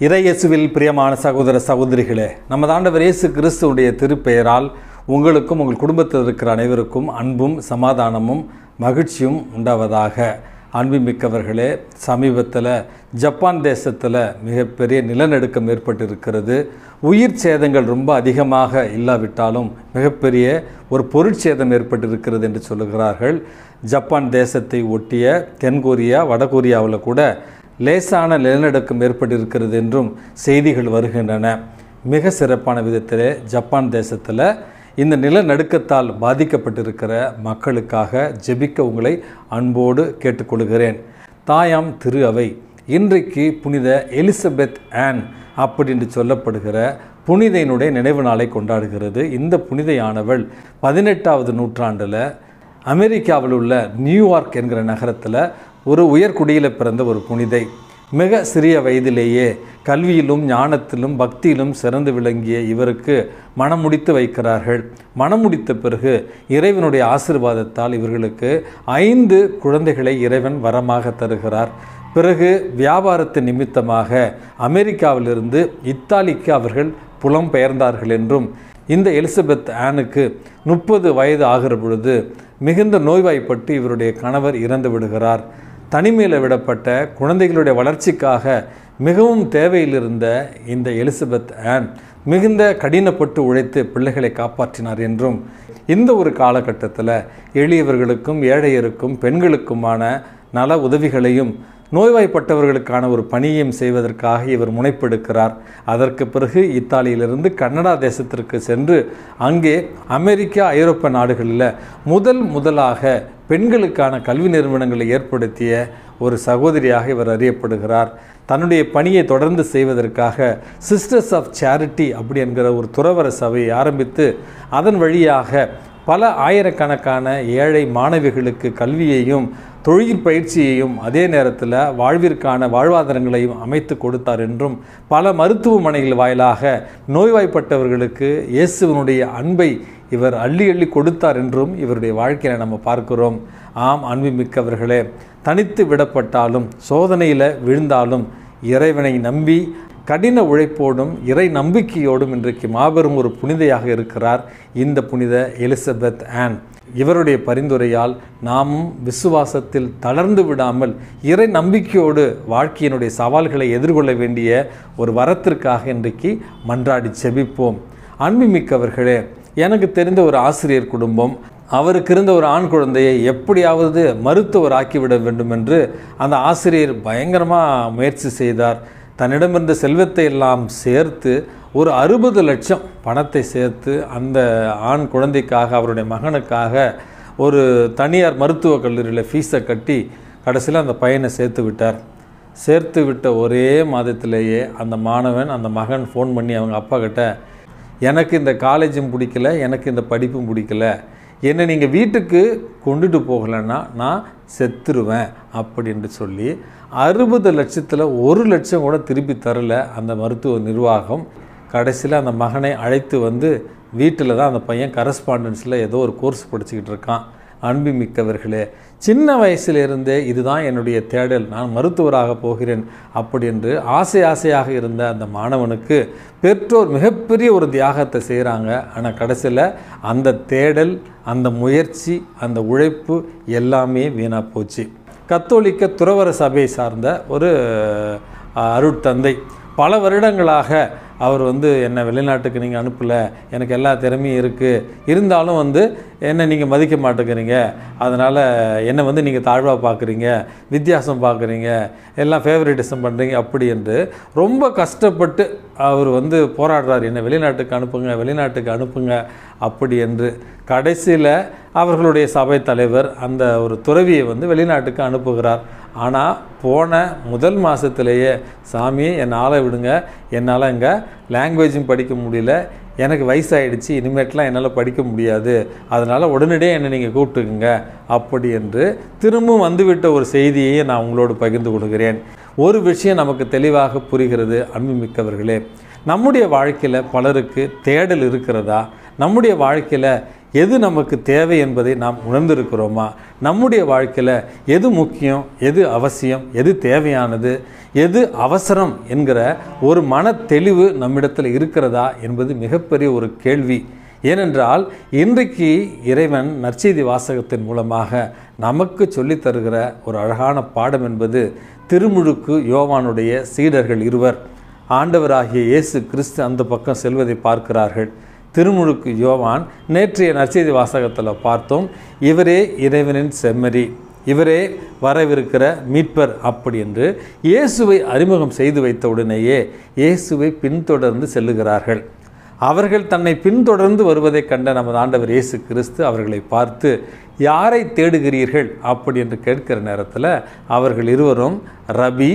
இறையேசுவில் பிரியமான சகோதர சகோதரிகளே, நமது ஆண்டவர் இயேசு கிறிஸ்துவுடைய திருப்பெயரால் உங்களுக்கும் உங்கள் குடும்பத்தில் இருக்கிற அனைவருக்கும் அன்பும் சமாதானமும் மகிழ்ச்சியும் உண்டாவதாக. அன்புமிக்கவர்களே, சமீபத்தில் ஜப்பான் தேசத்தில் மிகப்பெரிய நிலநடுக்கம் ஏற்பட்டிருக்கிறது. உயிர் சேதங்கள் ரொம்ப அதிகமாக இல்லாவிட்டாலும் மிகப்பெரிய ஒரு பொருட்சேதம் ஏற்பட்டிருக்கிறது என்று சொல்லுகிறார்கள். ஜப்பான் தேசத்தை ஒட்டிய தென்கொரியா, வடகொரியாவில் கூட லேசான நிலநடுக்கம் ஏற்பட்டிருக்கிறது என்றும் செய்திகள் வருகின்றன. மிக சிறப்பான விதத்தில் ஜப்பான் தேசத்தில் இந்த நிலநடுக்கத்தால் பாதிக்கப்பட்டிருக்கிற மக்களுக்காக ஜெபிக்க உங்களை அன்போடு கேட்டுக்கொள்கிறேன். தாயாம் திரு அவை இன்றைக்கு புனித எலிசபெத் ஆன் அப்படின்னு சொல்லப்படுகிற புனிதையினுடைய நினைவு நாளை கொண்டாடுகிறது. இந்த புனிதையானவள் 18வது நூற்றாண்டில் அமெரிக்காவில் உள்ள நியூயார்க் என்கிற நகரத்தில் ஒரு உயர்குடியில் பிறந்த ஒரு புனிதை. மிக சிறிய வயதிலேயே கல்வியிலும் ஞானத்திலும் பக்தியிலும் சிறந்து விளங்கிய இவருக்கு மணமுடித்து வைக்கிறார்கள். மணமுடித்த பிறகு இறைவனுடைய ஆசீர்வாதத்தால் இவர்களுக்கு 5 குழந்தைகளை இறைவன் வரமாக தருகிறார். பிறகு வியாபாரத்தின் நிமித்தமாக அமெரிக்காவிலிருந்து இத்தாலிக்கு அவர்கள் புலம்பெயர்ந்தார்கள் என்றும், இந்த எலிசபெத் ஆனுக்கு 30 வயது ஆகிற பொழுது மிகுந்த நோய்வாய்ப்பட்டு இவருடைய கணவர் இறந்து விடுகிறார். தனிமையில் விடப்பட்ட குழந்தைகளுடைய வளர்ச்சிக்காக மிகவும் தேவையில் இருந்த இந்த எலிசபெத் ஆன் மிகுந்த கடினப்பட்டு உழைத்து பிள்ளைகளை காப்பாற்றினார் என்றும், இந்த ஒரு காலகட்டத்தில் எளியவர்களுக்கும் ஏழையருக்கும் பெண்களுக்குமான நல உதவிகளையும் நோய்வாய்ப்பட்டவர்களுக்கான ஒரு பணியையும் செய்வதற்காக இவர் முனைப்பெடுக்கிறார். அதற்கு பிறகு இத்தாலியிலிருந்து கனடா தேசத்திற்கு சென்று அங்கே அமெரிக்கா, ஐரோப்பா நாடுகளில் முதலாக பெண்களுக்கான கல்வி நிறுவனங்களை ஏற்படுத்திய ஒரு சகோதரியாக இவர் அறியப்படுகிறார். தன்னுடைய பணியை தொடர்ந்து செய்வதற்காக சிஸ்டர்ஸ் ஆஃப் சேரிட்டி அப்படி என்கிற ஒரு துறவற சபையை ஆரம்பித்து அதன் வழியாக பல ஆயிரக்கணக்கான ஏழை மாணவிகளுக்கு கல்வியையும் தொழில் பயிற்சியையும் அதே நேரத்தில் வாழ்விற்கான வாழ்வாதாரங்களையும் அமைத்து கொடுத்தார் என்றும், பல மருத்துவமனைகள் வாயிலாக நோய்வாய்ப்பட்டவர்களுக்கு இயேசுவினுடைய அன்பை இவர் அள்ளி அள்ளி கொடுத்தார் என்றும் இவருடைய வாழ்க்கையில் நம்ம பார்க்கிறோம். ஆம் அன்புமிக்கவர்களே, தனித்து விடப்பட்டாலும் சோதனையில் விழுந்தாலும் இறைவனை நம்பி கடின உழைப்போடும் இறை நம்பிக்கையோடும் இன்றைக்கு மாபெரும் ஒரு புனிதையாக இருக்கிறார் இந்த புனித எலிசபெத் ஆன். இவருடைய பரிந்துரையால் நாமும் விசுவாசத்தில் தளர்ந்து விடாமல் இறை நம்பிக்கையோடு வாழ்க்கையினுடைய சவால்களை எதிர்கொள்ள வேண்டிய ஒரு வரத்திற்காக இன்றைக்கு மன்றாடி செபிப்போம். அன்புமிக்கவர்களே, எனக்கு தெரிந்த ஒரு ஆசிரியர் குடும்பம், அவருக்கு இருந்த ஒரு ஆண் குழந்தையை எப்படியாவது மருத்துவர் ஆக்கிவிட வேண்டும் என்று அந்த ஆசிரியர் பயங்கரமாக முயற்சி செய்தார். தன்னிடமிருந்த செல்வத்தை எல்லாம் சேர்த்து ஒரு 60 லட்சம் பணத்தை சேர்த்து அந்த ஆண் குழந்தைக்காக, அவருடைய மகனுக்காக ஒரு தனியார் மருத்துவக் கல்லூரியில் ஃபீஸை கட்டி கடைசியில் அந்த பையனை சேர்த்து விட்ட ஒரே மாதத்திலேயே அந்த மாணவன், அந்த மகன் ஃபோன் பண்ணி அவங்க அப்பா கிட்ட, எனக்கு இந்த காலேஜும் பிடிக்கல, எனக்கு இந்த படிப்பும் பிடிக்கல, என்னை நீங்கள் வீட்டுக்கு கொண்டுட்டு போகலைன்னா நான் செத்துருவேன் அப்படின்னு சொல்லி 60 லட்சத்தில் 1 லட்சம் கூட திருப்பி தரல அந்த மருத்துவ நிர்வாகம். கடைசியில் அந்த மகனை அழைத்து வந்து வீட்டில் தான் அந்த பையன் கரஸ்பாண்டன்ஸில் ஏதோ ஒரு கோர்ஸ் படிச்சுக்கிட்டு இருக்கான். அன்புமிக்கவர்களே, சின்ன வயசிலிருந்தே இதுதான் என்னுடைய தேடல், நான் மருத்துவராக போகிறேன் அப்படி என்று ஆசையாக இருந்த அந்த மாணவனுக்கு பெற்றோர் மிகப்பெரிய ஒரு தியாகத்தை செய்கிறாங்க. ஆனால் கடைசியில் அந்த தேடல், அந்த முயற்சி, அந்த உழைப்பு எல்லாமே வீணாக போச்சு. கத்தோலிக்க துறவற சபையை சார்ந்த ஒரு அருட்தந்தை பல வருடங்களாக அவர் என்னை வெளிநாட்டுக்கு நீங்கள் அனுப்பலை, எனக்கு எல்லா திறமையும் இருக்குது, இருந்தாலும் என்னை நீங்கள் மதிக்க மாட்டேங்கிறீங்க, அதனால் என்னை நீங்கள் தாழ்வாக பார்க்குறீங்க, வித்தியாசம் பார்க்குறீங்க, எல்லாம் ஃபேவரட்டிசம் பண்ணுறீங்க அப்படி என்று ரொம்ப கஷ்டப்பட்டு அவர் போராடுறார். என்னை வெளிநாட்டுக்கு அனுப்புங்க அப்படி என்று. கடைசியில் அவர்களுடைய சபை தலைவர் அந்த ஒரு துறவியை வெளிநாட்டுக்கு அனுப்புகிறார். ஆனால் போன முதல் மாதத்திலேயே, சாமி என்னை ஆளை விடுங்க, என்னால் இங்கே லாங்குவேஜும் படிக்க முடியல, எனக்கு வயசாகிடுச்சு, இனிமேட்லாம் என்னால் படிக்க முடியாது, அதனால் உடனடியே என்னை நீங்கள் கூப்பிட்டுக்குங்க அப்படி என்று திரும்பவும் வந்துவிட்ட ஒரு செய்தியை நான் உங்களோடு பகிர்ந்து கொள்கிறேன். ஒரு விஷயம் நமக்கு தெளிவாக புரிகிறது அன்புமிக்கவர்களே, நம்முடைய வாழ்க்கையில் பலருக்கு தேடல் இருக்கிறதா? நம்முடைய வாழ்க்கையில் எது நமக்கு தேவை என்பதை நாம் உணர்ந்திருக்கிறோமா? நம்முடைய வாழ்க்கையில் எது முக்கியம், எது அவசியம், எது தேவையானது, எது அவசரம் என்கிற ஒரு மன தெளிவு நம்மிடத்தில் இருக்கிறதா என்பது மிகப்பெரிய ஒரு கேள்வி. ஏனென்றால் இன்றைக்கு இறைவன் நற்செய்தி வாசகத்தின் மூலமாக நமக்கு சொல்லித் தருகிற ஒரு அழகான பாடம் என்பது திருமுழுக்கு யோவானுடைய சீடர்கள் இருவர் ஆண்டவராகிய இயேசு கிறிஸ்து அந்த பக்கம் செல்வதை பார்க்கிறார்கள். திருமுழுக்கு யோவான் நேற்றைய நற்செய்தி வாசகத்தில் பார்த்தோம், இவரே இறைவனின் செம்மறி, இவரே வரவிருக்கிற மீட்பர் அப்படி என்று இயேசுவை அறிமுகம் செய்து வைத்த உடனேயே இயேசுவை பின்தொடர்ந்து செல்லுகிறார்கள். அவர்கள் தன்னை பின்தொடர்ந்து வருவதை கண்ட நமது ஆண்டவர் இயேசு கிறிஸ்து அவர்களை பார்த்து, யாரை தேடுகிறீர்கள் அப்படி என்று கேட்கிற நேரத்தில் அவர்கள் இருவரும், ரபி,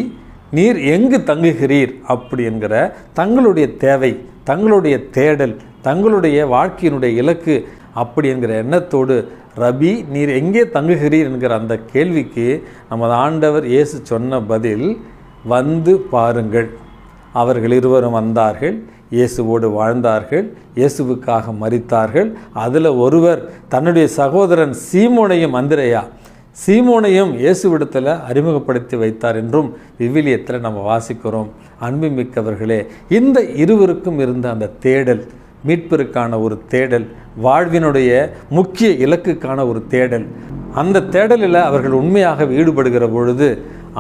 நீர் எங்கு தங்குகிறீர் அப்படி என்கிற தங்களுடைய தேவை, தங்களுடைய தேடல், தங்களுடைய வாழ்க்கையினுடைய இலக்கு அப்படி என்கிற எண்ணத்தோடு, ரபி நீர் எங்கே தங்குகிறீர் என்கிற அந்த கேள்விக்கு நமது ஆண்டவர் இயேசு சொன்ன பதில், வந்து பாருங்கள். அவர்கள் இருவரும் வந்தார்கள், இயேசுவோடு வாழ்ந்தார்கள், இயேசுவுக்காக மரித்தார்கள். அதில் ஒருவர் தன்னுடைய சகோதரன் சீமோனையும், அந்திரேயா சீமோனையும் இயேசுவிடத்தில் அறிமுகப்படுத்தி வைத்தார் என்றும் விவிலியத்தில் நம்ம வாசிக்கிறோம். அன்புமிக்கவர்களே, இந்த இருவருக்கும் இருந்த அந்த தேடல், மீட்பிற்கான ஒரு தேடல், வாழ்வினுடைய முக்கிய இலக்குக்கான ஒரு தேடல், அந்த தேடலில் அவர்கள் உண்மையாக ஈடுபடுகிற பொழுது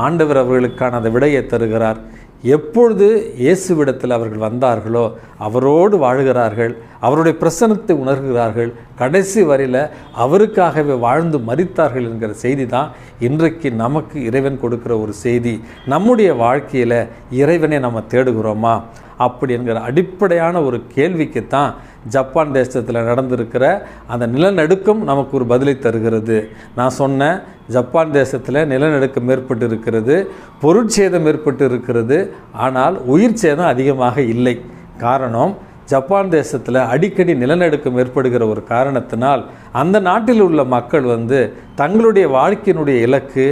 ஆண்டவர் அவர்களுக்கான அந்த விடையை தருகிறார். எப்பொழுது இயேசுவிடத்தில் அவர்கள் வந்தார்களோ அவரோடு வாழ்கிறார்கள், அவருடைய பிரசன்னத்தை உணர்கிறார்கள், கடைசி வரையில் அவருக்காகவே வாழ்ந்து மரித்தார்கள் என்கிற செய்தி தான் இன்றைக்கு நமக்கு இறைவன் கொடுக்கிற ஒரு செய்தி. நம்முடைய வாழ்க்கையில் இறைவனை நம்ம தேடுகிறோமா அப்படி என்கிற அடிப்படையான ஒரு கேள்விக்குத்தான் ஜப்பான் தேசத்தில் நடந்திருக்கிற அந்த நிலநடுக்கம் நமக்கு ஒரு பதிலை தருகிறது. நான் சொன்னேன், ஜப்பான் தேசத்தில் நிலநடுக்கம் ஏற்பட்டு இருக்கிறது, பொருட்சேதம் ஏற்பட்டு இருக்கிறது, ஆனால் உயிர் சேதம் அதிகமாக இல்லை. காரணம், ஜப்பான் தேசத்தில் அடிக்கடி நிலநடுக்கம் ஏற்படுகிற ஒரு காரணத்தினால் அந்த நாட்டில் உள்ள மக்கள் தங்களுடைய வாழ்க்கையினுடைய இலக்கு,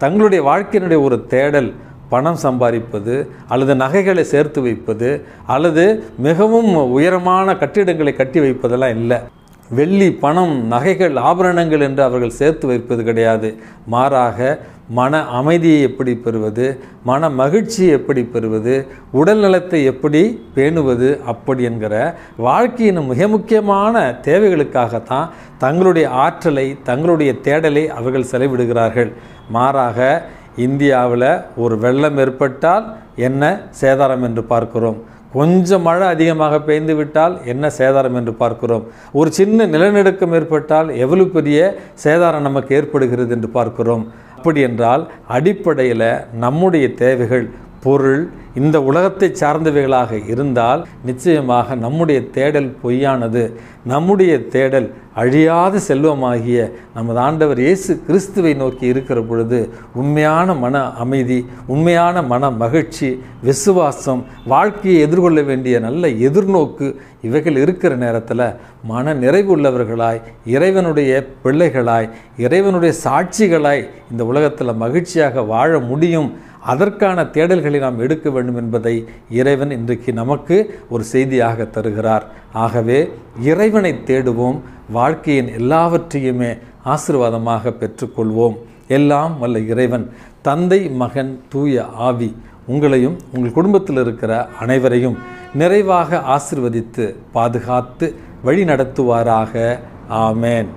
தங்களுடைய வாழ்க்கையினுடைய ஒரு தேடல் பணம் சம்பாதிப்பது அல்லது நகைகளை சேர்த்து வைப்பது அல்லது மிகவும் உயரமான கட்டிடங்களை கட்டி வைப்பதெல்லாம் இல்லை. வெள்ளி, பணம், நகைகள், ஆபரணங்கள் என்று அவர்கள் சேர்த்து வைப்பது கிடையாது. மாறாக மன அமைதியை எப்படி பெறுவது, மன மகிழ்ச்சியை எப்படி பெறுவது, உடல் நலத்தை எப்படி பேணுவது அப்படி என்கிற வாழ்க்கையின் மிக முக்கியமான தேவைகளுக்காகத்தான் தங்களுடைய ஆற்றலை, தங்களுடைய தேடலை அவர்கள் செலவிடுகிறார்கள். மாறாக இந்தியாவில் ஒரு வெள்ளம் ஏற்பட்டால் என்ன சேதாரம் என்று பார்க்கிறோம், கொஞ்சம் மழை அதிகமாக பெய்ந்து விட்டால் என்ன சேதாரம் என்று பார்க்கிறோம், ஒரு சின்ன நிலநடுக்கம் ஏற்பட்டால் எவ்வளவு பெரிய சேதாரம் நமக்கு ஏற்படுகிறது என்று பார்க்கிறோம். அப்படி என்றால் அடிப்படையில் நம்முடைய தேவைகள், பொருள், இந்த உலகத்தை சார்ந்தவைகளாக இருந்தால் நிச்சயமாக நம்முடைய தேடல் பொய்யானது. நம்முடைய தேடல் அழியாத செல்வமாகிய நமது ஆண்டவர் இயேசு கிறிஸ்துவை நோக்கி இருக்கிற பொழுது உண்மையான மன அமைதி, உண்மையான மன மகிழ்ச்சி, விசுவாசம், வாழ்க்கையை எதிர்கொள்ள வேண்டிய நல்ல எதிர்நோக்கு இவைகள் இருக்கிற நேரத்தில் மன நிறைவுள்ளவர்களாய், இறைவனுடைய பிள்ளைகளாய், இறைவனுடைய சாட்சிகளாய் இந்த உலகத்தில் மகிழ்ச்சியாக வாழ முடியும். அதற்கான தேடல்களை நாம் எடுக்க வேண்டும் என்பதை இறைவன் இன்றைக்கு நமக்கு ஒரு செய்தியாக தருகிறார். ஆகவே இறைவனை தேடுவோம், வாழ்க்கையின் எல்லாவற்றையுமே ஆசீர்வாதமாக பெற்றுக்கொள்வோம். எல்லாம் வல்ல இறைவன், தந்தை, மகன், தூய ஆவி உங்களையும் உங்கள் குடும்பத்தில் இருக்கிற அனைவரையும் நிறைவாக ஆசீர்வதித்து பாதுகாத்து வழி நடத்துவாராக. ஆமேன்.